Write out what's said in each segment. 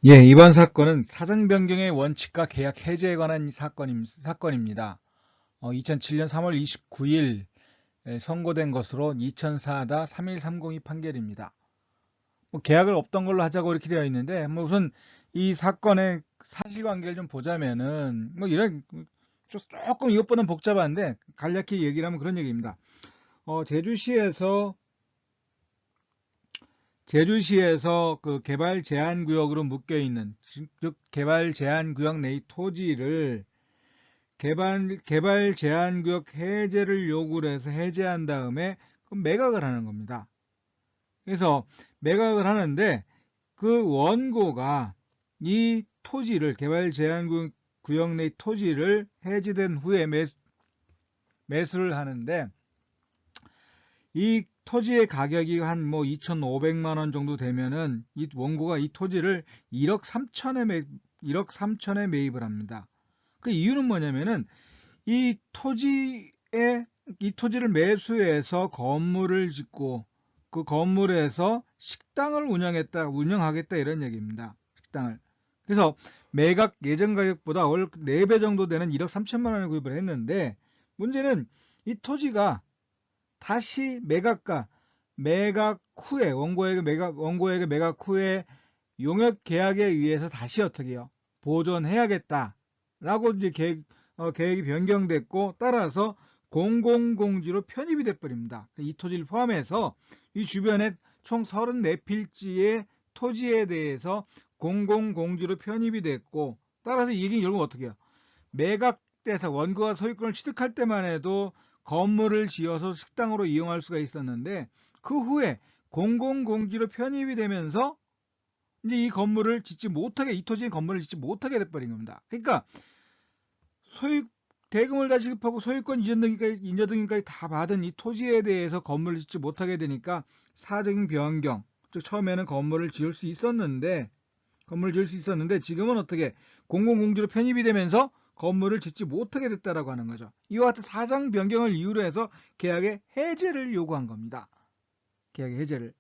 예, 이번 사건은 사정 변경의 원칙과 계약 해제에 관한 사건입니다. 2007년 3월 29일 선고된 것으로 2004-31302 판결입니다. 계약을 없던 걸로 하자고 이렇게 되어 있는데, 우선 이 사건의 사실관계를 좀 보자면은, 조금 이것보다는 복잡한데, 간략히 얘기를 하면 그런 얘기입니다. 제주시에서 그 개발 제한 구역으로 묶여 있는, 즉 개발 제한 구역 내의 토지를 개발 제한 구역 해제를 요구를 해서 해제한 다음에 매각을 하는 겁니다. 그래서 매각을 하는데 그 원고가 이 토지를 개발 제한 구역 내 토지를 해제된 후에 매수를 하는데, 이 토지의 가격이 한 2,500만 원 정도 되면은 이 원고가 이 토지를 1억 3천에 매입을 합니다. 그 이유는 뭐냐면은 이 토지를 매수해서 건물을 짓고 그 건물에서 식당을 운영하겠다 이런 얘기입니다. 식당을. 그래서 매각 예정 가격보다 월 4배 정도 되는 1억 3천만 원을 구입을 했는데, 문제는 이 토지가 다시 매각 후에 원고에게 매각 후에 용역 계약에 의해서 다시 어떻게 해요? 보존해야겠다라고 이제 계획이 변경됐고, 따라서 공공공지로 편입이 돼버립니다. 이 토지를 포함해서 이 주변에 총 34필지의 토지에 대해서 공공공지로 편입이 됐고, 따라서 이 얘기는 결국 어떻게 해요? 매각돼서 원고가 소유권을 취득할 때만 해도 건물을 지어서 식당으로 이용할 수가 있었는데, 그 후에 공공공지로 편입이 되면서 이제 이 토지의 건물을 짓지 못하게 돼버린 겁니다. 그러니까 소유 대금을 다 지급하고 소유권 인저 등기까지 다 받은 이 토지에 대해서 건물을 짓지 못하게 되니까 사정 변경, 즉 처음에는 건물을 지을 수 있었는데 지금은 어떻게 공공공지로 편입이 되면서 건물을 짓지 못하게 됐다라고 하는 거죠. 이와 같은 사정 변경을 이유로 해서 계약의 해제를 요구한 겁니다. 계약의 해제를.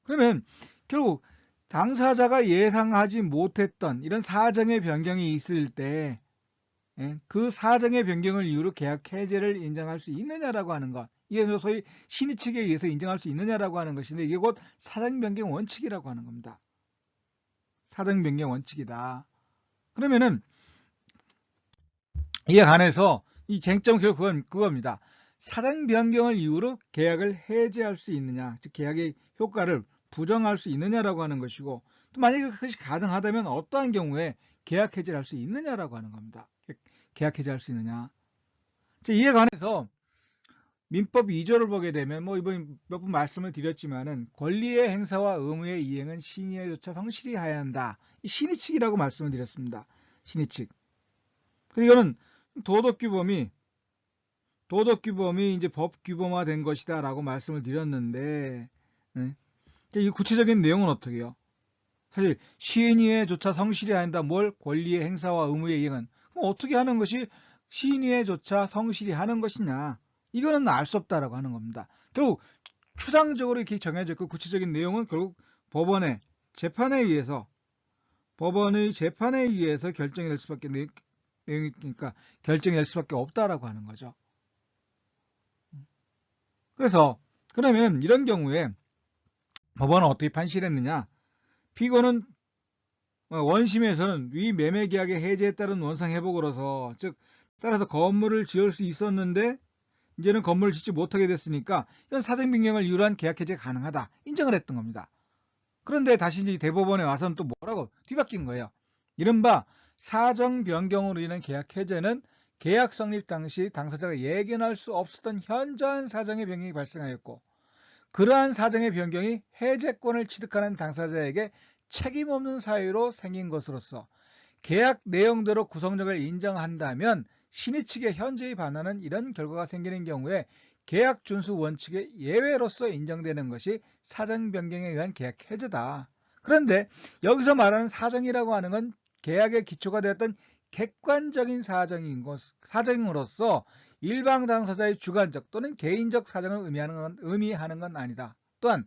그러면 결국 당사자가 예상하지 못했던 이런 사정의 변경이 있을 때, 그 사정의 변경을 이유로 계약 해제를 인정할 수 있느냐라고 하는 것, 이게 소위 신의 측에 의해서 인정할 수 있느냐라고 하는 것인데, 이게 곧 사정 변경 원칙이라고 하는 겁니다. 사정 변경 원칙이다. 그러면은 이에 관해서 이 쟁점 결국 그겁니다. 사정 변경을 이유로 계약을 해제할 수 있느냐, 즉 계약의 효과를 부정할 수 있느냐라고 하는 것이고, 또 만약에 그것이 가능하다면 어떠한 경우에 계약 해제를 할 수 있느냐라고 하는 겁니다. 계약 해제할 수 있느냐. 이에 관해서 민법 2조를 보게 되면 이번에 몇 번 말씀을 드렸지만은 권리의 행사와 의무의 이행은 신의조차 성실히 해야 한다. 이 신의칙이라고 말씀을 드렸습니다. 신의칙. 그래서 이거는 도덕규범이 이제 법규범화된 것이다라고 말씀을 드렸는데, 이 구체적인 내용은 어떻게 해요? 사실 시인의조차 성실히 해야 한다. 뭘? 권리의 행사와 의무의 이행은. 그럼 어떻게 하는 것이 시인의조차 성실히 하는 것이냐? 이거는 알 수 없다라고 하는 겁니다. 결국 추상적으로 이렇게 정해져 있고, 구체적인 내용은 결국 법원의 재판에 의해서 결정이 될 수밖에 내용이니까 결정이 될 수밖에 없다라고 하는 거죠. 그래서 그러면 이런 경우에 법원은 어떻게 판시를 했느냐? 피고는 원심에서는 위 매매 계약의 해제에 따른 원상 회복으로서, 즉 따라서 건물을 지을 수 있었는데 이제는 건물을 짓지 못하게 됐으니까 이건 사정 변경을 이유로 한 계약 해제가 가능하다 인정을 했던 겁니다. 그런데 다시 이제 대법원에 와서는 또 뭐라고 뒤바뀐 거예요. 이른바 사정 변경으로 인한 계약 해제는 계약 성립 당시 당사자가 예견할 수 없었던 현저한 사정의 변경이 발생하였고, 그러한 사정의 변경이 해제권을 취득하는 당사자에게 책임 없는 사유로 생긴 것으로서 계약 내용대로 구성력을 인정한다면 신의 측의 현재의 반환은 이런 결과가 생기는 경우에 계약 준수 원칙의 예외로서 인정되는 것이 사정 변경에 의한 계약 해제다. 그런데 여기서 말하는 사정이라고 하는 건 계약의 기초가 되었던 객관적인 사정으로서 일방 당사자의 주관적 또는 개인적 사정을 의미하는 건 아니다. 또한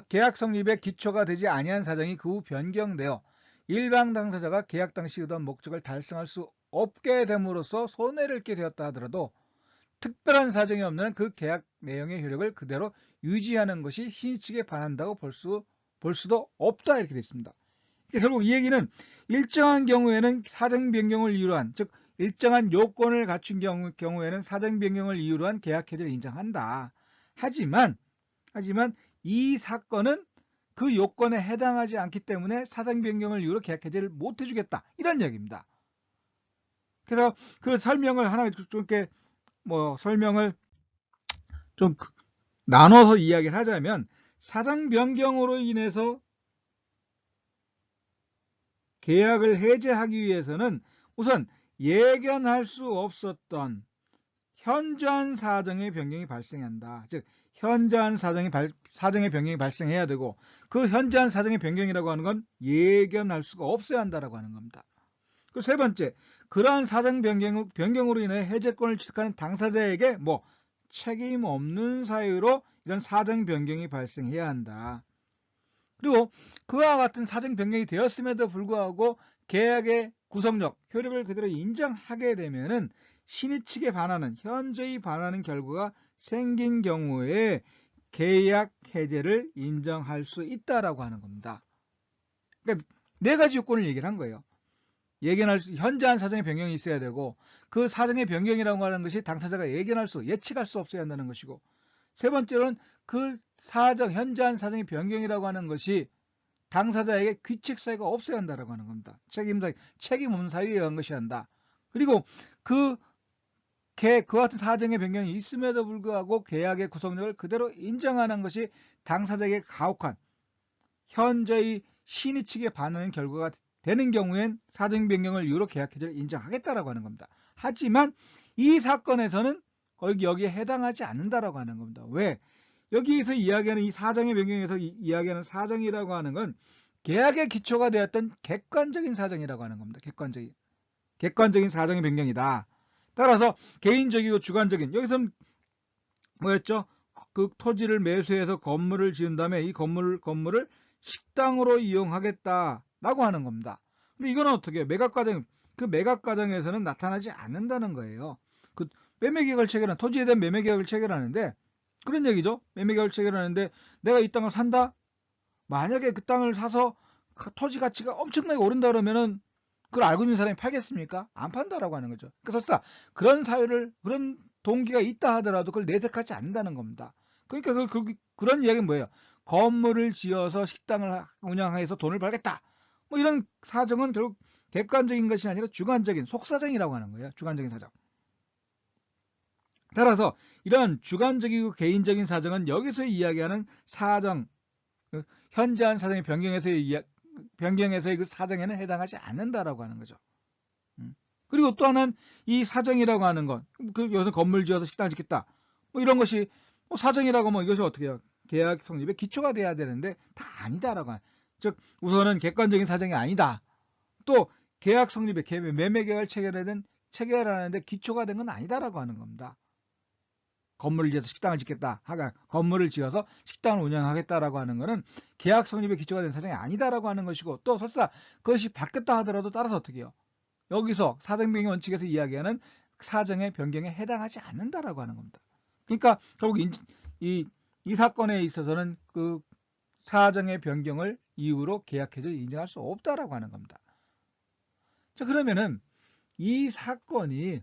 계약 성립의 기초가 되지 아니한 사정이 그 후 변경되어 일반 당사자가 계약 당시 의도한 목적을 달성할 수 없게 됨으로써 손해를 입게 되었다 하더라도 특별한 사정이 없는 그 계약 내용의 효력을 그대로 유지하는 것이 신의 측에 반한다고 볼 수도 없다 이렇게 되어 있습니다. 결국 이 얘기는 일정한 경우에는 사정 변경을 이유로 한, 즉 일정한 요건을 갖춘 경우에는 사정 변경을 이유로 한 계약 해지를 인정한다. 하지만 이 사건은 그 요건에 해당하지 않기 때문에 사정 변경을 이유로 계약 해지를 못 해주겠다 이런 이야기입니다. 그래서 그 설명을 하나 좀 이렇게 설명을 좀 나눠서 이야기를 하자면, 사정 변경으로 인해서 계약을 해제하기 위해서는 우선 예견할 수 없었던 현저한 사정의 변경이 발생한다. 즉 현저한 사정의 변경이 발생해야 되고, 그 현저한 사정의 변경이라고 하는 건 예견할 수가 없어야 한다라고 하는 겁니다. 그 세 번째, 그러한 사정 변경으로 인해 해제권을 취득하는 당사자에게 책임 없는 사유로 이런 사정 변경이 발생해야 한다. 그리고 그와 같은 사정 변경이 되었음에도 불구하고 계약의 구속력, 효력을 그대로 인정하게 되면은 신의 측에 반하는, 현저히 반하는 결과가 생긴 경우에 계약 해제를 인정할 수 있다라고 하는 겁니다. 그러니까 네 가지 요건을 얘기를 한 거예요. 현저한 사정의 변경이 있어야 되고, 그 사정의 변경이라고 하는 것이 당사자가 예측할 수 없어야 한다는 것이고, 세 번째로는 그 현저한 사정의 변경이라고 하는 것이 당사자에게 귀책 사유가 없어야 한다라고 하는 겁니다. 책임 없는 사유에 의한 것이 한다. 그리고 그와 같은 사정의 변경이 있음에도 불구하고 계약의 구속력을 그대로 인정하는 것이 당사자에게 가혹한, 현저히 신의 측에 반하는 결과가 되는 경우엔 사정 변경을 이유로 계약 해지를 인정하겠다라고 하는 겁니다. 하지만 이 사건에서는 여기에 해당하지 않는다라고 하는 겁니다. 왜? 여기에서 이야기하는 이 사정의 변경에서 이야기하는 사정이라고 하는 건 계약의 기초가 되었던 객관적인 사정이라고 하는 겁니다. 객관적인 사정의 변경이다. 따라서 개인적이고 주관적인, 여기서는 뭐였죠? 그 토지를 매수해서 건물을 지은 다음에 이 건물을 식당으로 이용하겠다라고 하는 겁니다. 근데 이거는 어떻게 해요? 매각 과정에서는 나타나지 않는다는 거예요. 그 토지에 대한 매매 계약을 체결하는데 그런 얘기죠. 매매 계약을 체결하는데 내가 이 땅을 산다? 만약에 그 땅을 사서 토지 가치가 엄청나게 오른다 그러면은 그걸 알고 있는 사람이 팔겠습니까? 안 판다라고 하는 거죠. 그래서 그런 동기가 있다 하더라도 그걸 내색하지 않는다는 겁니다. 그러니까 그런 이야기는 뭐예요? 건물을 지어서 식당을 운영해서 돈을 벌겠다. 이런 사정은 결국 객관적인 것이 아니라 주관적인 속사정이라고 하는 거예요. 주관적인 사정. 따라서 이런 주관적이고 개인적인 사정은 여기서 이야기하는 사정, 현저한 사정의 변경에서의 그 사정에는 해당하지 않는다라고 하는 거죠. 그리고 또 하나는 이 사정이라고 하는 건, 여기서 건물 지어서 식당을 짓겠다. 이런 것이 사정이라고 하면 이것이 어떻게 해요? 계약 성립의 기초가 돼야 되는데 다 아니다라고 하는. 즉 우선은 객관적인 사정이 아니다. 또 계약 성립의 매매 계약을 체결하는데 기초가 된 건 아니다라고 하는 겁니다. 건물을 지어서 식당을 짓겠다. 건물을 지어서 식당을 운영하겠다라고 하는 것은 계약 성립의 기초가 된 사정이 아니다라고 하는 것이고, 또 설사 그것이 바뀌었다 하더라도 따라서 어떻게 해요? 여기서 사정변경 원칙에서 이야기하는 사정의 변경에 해당하지 않는다라고 하는 겁니다. 그러니까 결국 이 사건에 있어서는 그 사정의 변경을 이유로 계약 해지를 인정할 수 없다라고 하는 겁니다. 자, 그러면은 이 사건이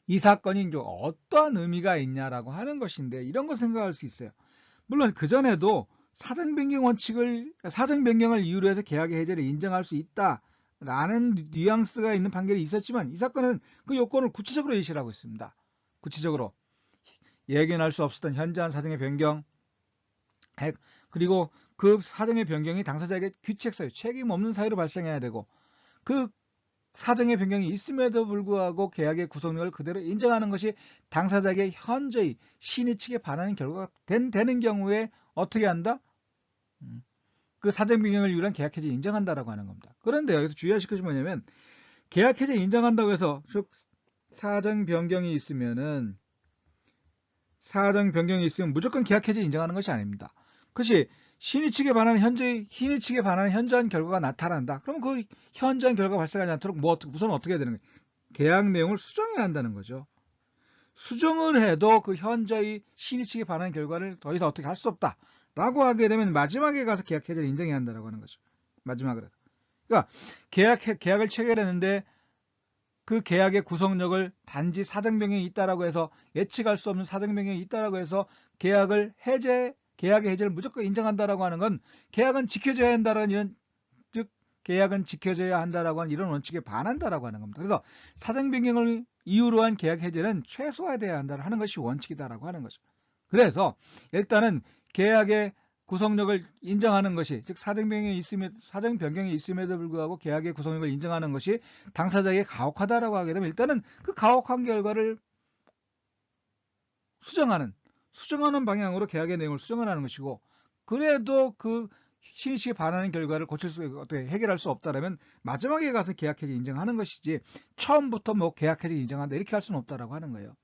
이제 어떠한 의미가 있냐라고 하는 것인데, 이런 거 생각할 수 있어요. 물론 그전에도 사정 변경을 이유로 해서 계약의 해제를 인정할 수 있다라는 뉘앙스가 있는 판결이 있었지만, 이 사건은 그 요건을 구체적으로 예시를 하고 있습니다. 구체적으로 예견할 수 없었던 현저한 사정의 변경, 그리고 그 사정의 변경이 당사자에게 귀책 사유, 책임 없는 사유로 발생해야 되고, 그 사정의 변경이 있음에도 불구하고 계약의 구속력을 그대로 인정하는 것이 당사자에게 현저히 신의 측에 반하는 결과가 되는 경우에 어떻게 한다? 그 사정 변경을 이유로 한 계약 해지 인정한다라고 하는 겁니다. 그런데 여기서 주의하실 것이 뭐냐면, 계약 해지 인정한다고 해서 사정 변경이 있으면 무조건 계약 해지 인정하는 것이 아닙니다. 그것이 신의 측에 반하는 hin의 측에 반하는 현저한 결과가 나타난다. 그러면 그 현저한 결과가 발생하지 않도록 우선 어떻게 해야 되는 거예요? 계약 내용을 수정해야 한다는 거죠. 수정을 해도 그 현저히 신의 측에 반하는 결과를 더 이상 어떻게 할 수 없다. 라고 하게 되면 마지막에 가서 계약 해제를 인정해야 한다고 하는 거죠. 마지막으로. 그러니까 계약을 체결했는데 그 계약의 구성력을 단지 사정 변경이 있다라고 해서 예측할 수 없는 사정 변경이 있다라고 해서 계약의 해제를 무조건 인정한다라고 하는 건 계약은 지켜져야 한다라는 이런 즉 계약은 지켜져야 한다라고 하는 이런 원칙에 반한다라고 하는 겁니다. 그래서 사정 변경을 이유로 한 계약 해제는 최소화돼야 한다는 것이 원칙이다라고 하는 거죠. 그래서 일단은 계약의 구성력을 인정하는 것이 즉 사정 변경이 있음에도 불구하고 계약의 구성력을 인정하는 것이 당사자에게 가혹하다라고 하게 되면 일단은 그 가혹한 결과를 수정하는 방향으로 계약의 내용을 수정하는 것이고 그래도 그 신의 측에 반하는 결과를 어떻게 해결할 수 없다라면 마지막에 가서 계약 해지 인정하는 것이지 처음부터 뭐 계약 해지 인정한다 이렇게 할 수는 없다라고 하는 거예요.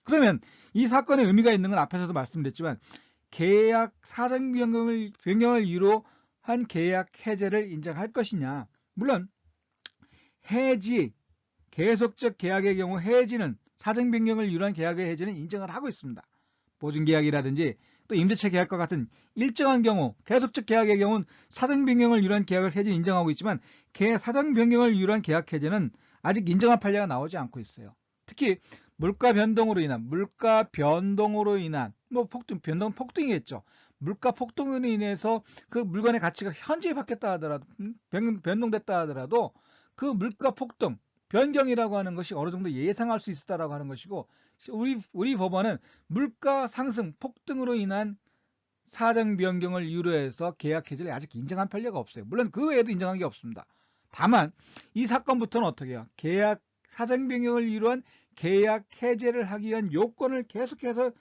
그러면 이 사건의 의미가 있는 건 앞에서도 말씀드렸지만 계약 사정 변경을 이유로 한 계약 해제를 인정할 것이냐. 물론 계속적 계약의 경우 해지는 사정 변경을 이유로 한 계약의 해지는 인정을 하고 있습니다. 보증계약이라든지 또 임대차 계약과 같은 일정한 경우 계속적 계약의 경우는 사정 변경을 이유로 한 계약을 해지 인정하고 있지만 사정 변경을 이유로 한 계약 해제는 아직 인정한 판례가 나오지 않고 있어요. 특히 물가 변동으로 인한 뭐 폭등이겠죠. 물가 폭등으로 인해서 그 물건의 가치가 현저히 바뀌었다 하더라도 변동됐다 하더라도 그 물가 폭등 변경이라고 하는 것이 어느 정도 예상할 수 있었다라고 하는 것이고 우리 법원은 물가 상승 폭등으로 인한 사정 변경을 이유로 해서 계약 해지를 아직 인정한 판례가 없어요. 물론 그 외에도 인정한 게 없습니다. 다만 이 사건부터는 어떻게 해요? 사정 변경을 이유로 한 계약 해제를 하기 위한 요건을 계속해서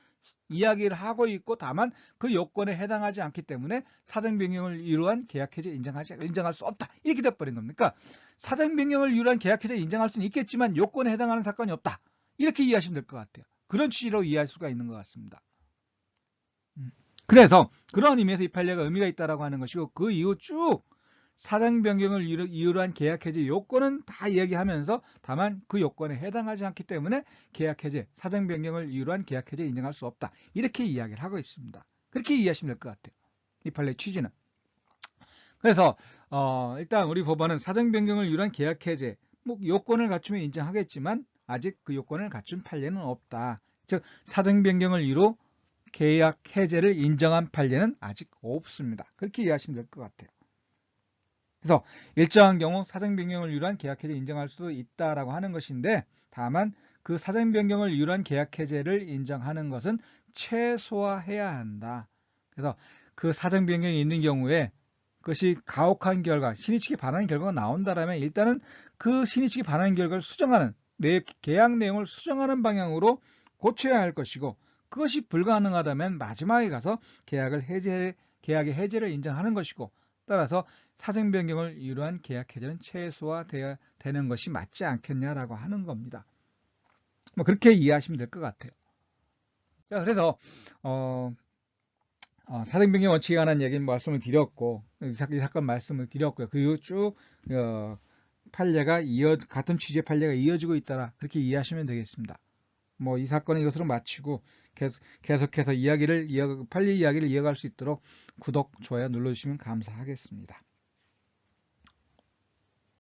이야기를 하고 있고 다만 그 요건에 해당하지 않기 때문에 사정 변경을 이유로 한 계약 해제 인정할 수 없다. 이렇게 돼버린 겁니다. 그러니까 사정 변경을 이유로 한 계약 해제 인정할 수는 있겠지만 요건에 해당하는 사건이 없다. 이렇게 이해하시면 될 것 같아요. 그런 취지로 이해할 수가 있는 것 같습니다. 그래서 그런 의미에서 이 판례가 의미가 있다라고 하는 것이고 그 이후 쭉 사정 변경을 이유로 한 계약 해제 요건은 다 이야기하면서 다만 그 요건에 해당하지 않기 때문에 계약 해제, 사정 변경을 이유로 한 계약 해제 인정할 수 없다. 이렇게 이야기를 하고 있습니다. 그렇게 이해하시면 될 것 같아요. 이 판례 취지는. 그래서 일단 우리 법원은 사정 변경을 이유로 한 계약 해제 뭐 요건을 갖추면 인정하겠지만 아직 그 요건을 갖춘 판례는 없다. 즉 사정 변경을 이유로 계약 해제를 인정한 판례는 아직 없습니다. 그렇게 이해하시면 될 것 같아요. 그래서 일정한 경우 사정 변경을 이유로 한 계약 해제 인정할 수도 있다라고 하는 것인데 다만 그 사정 변경을 이유로 한 계약 해제를 인정하는 것은 최소화해야 한다. 그래서 그 사정 변경이 있는 경우에 그것이 가혹한 결과, 신의 측에 반하는 결과가 나온다라면 일단은 그 신의 측에 반하는 결과를 수정하는 계약 내용을 수정하는 방향으로 고쳐야 할 것이고 그것이 불가능하다면 마지막에 가서 계약의 해제를 인정하는 것이고 따라서 사정 변경을 이유로 한 계약 해제는 최소화되어야 되는 것이 맞지 않겠냐라고 하는 겁니다. 뭐 그렇게 이해하시면 될 것 같아요. 자, 그래서 사정 변경 원칙에 관한 얘기는 말씀을 드렸고 이 사건 말씀을 드렸고요. 그 이후 쭉 판례가 같은 취지의 판례가 이어지고 있다라 그렇게 이해하시면 되겠습니다. 뭐 이 사건은 이것으로 마치고 계속해서 판례 이야기를 이어갈 수 있도록 구독, 좋아요 눌러주시면 감사하겠습니다.